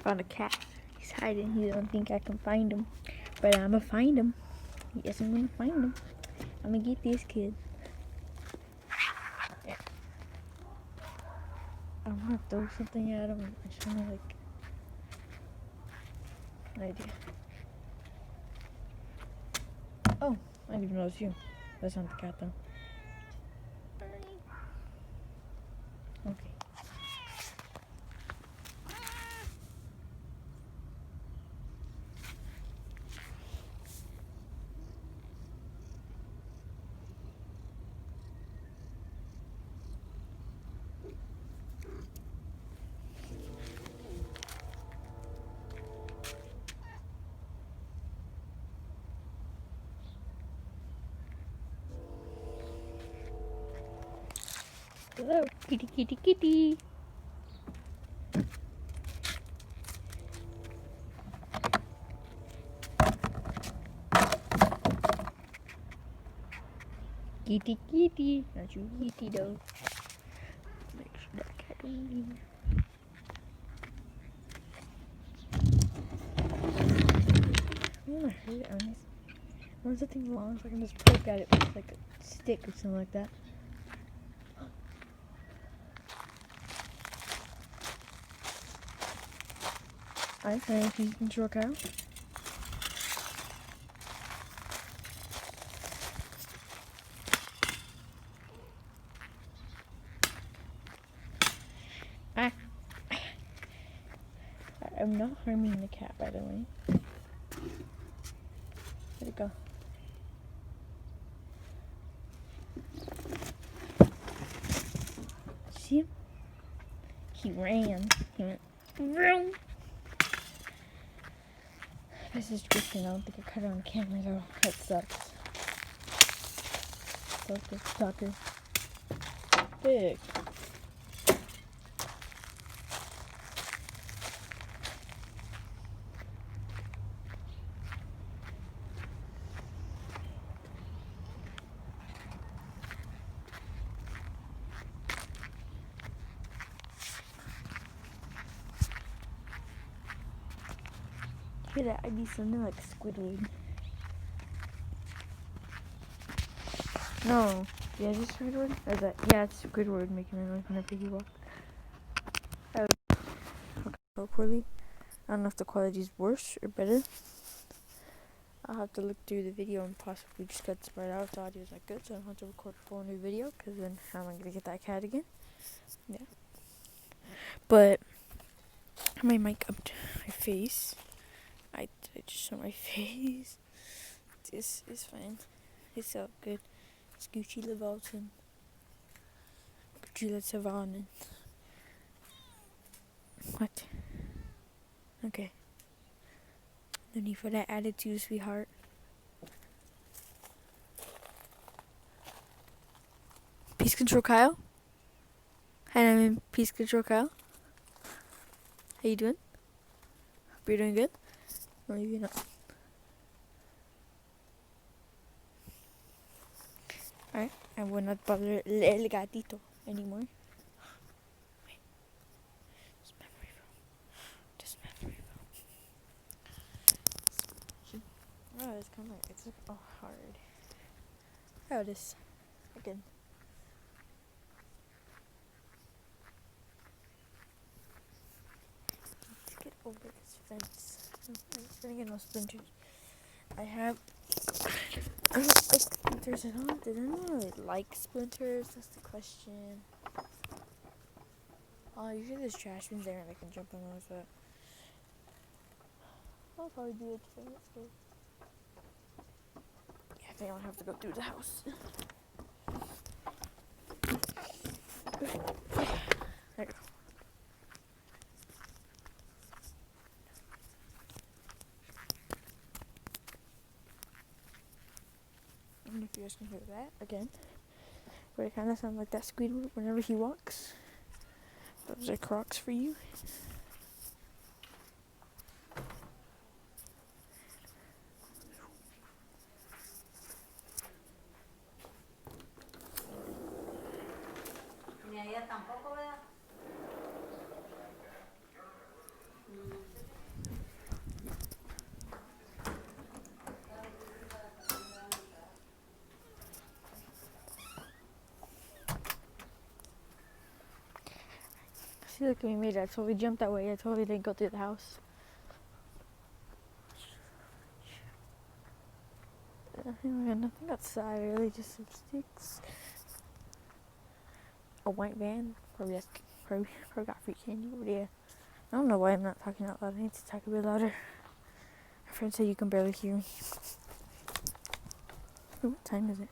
Found a cat. He's hiding. He don't think I can find him. But I'ma find him. Yes, I'm gonna find him. I'm gonna get this kid. Yeah. I wanna throw something at him. I'm trying to like... An idea. Oh, I didn't even know it was you. That's not the cat though. Okay. Hello, kitty, kitty, kitty. Kitty, kitty. Not you, kitty, though. Make sure that cat don't leave. I'm gonna hurt it on this. Where's the thing long so I can just poke at it with like a stick or something like that? Alright, thank you, Control Kyle. I'm not harming the cat, by the way. Where'd it go? See him? He ran. He went vroom. This is Tristan. I don't think I cut it on camera though. That sucks. Focus, talker. Big. Hear that? I'd be something like Squidward. No. Yeah, is it Squidward? Or is that? Yeah, it's Squidward making a noise whenever he walks. I would so poorly. I don't know if the quality is worse or better. I'll have to look through the video and possibly just cut spread out if the audio is not good, so I don't have to record a full new video, because then how am I going to get that cat again? Yeah. But my mic up to my face. I just show my face. This is fine. It's so good. It's Gucci Levalton. Gucci Levalton. What? Okay. No need for that attitude, sweetheart. Peace Control Kyle. Hi, I'm in Peace Control Kyle. How you doing? Hope you're doing good. Or maybe not. Alright, I will not bother El Gatito anymore. Wait. This memory foam. This memory foam. Oh, it's kind of like, it's like, hard. Oh, it is. Again. Let's get over this fence. I'm gonna get no splinters. I don't like splinters at all. Did anyone really like splinters? That's the question. Oh, usually there's trash bins there and I can jump on those, but I'll probably do it today. Let's go. Yeah, I think I'll have to go through the house. There you go. I don't know if you guys can hear that again, but it kind of sounds like that Squidward whenever he walks. Those are Crocs for you. See, look, we made it. I totally jumped that way. I totally didn't go through the house. We got nothing outside, really, just some sticks. A white van. Probably got free candy over there. I don't know why I'm not talking out loud. I need to talk a bit louder. My friend said you can barely hear me. Ooh, what time is it?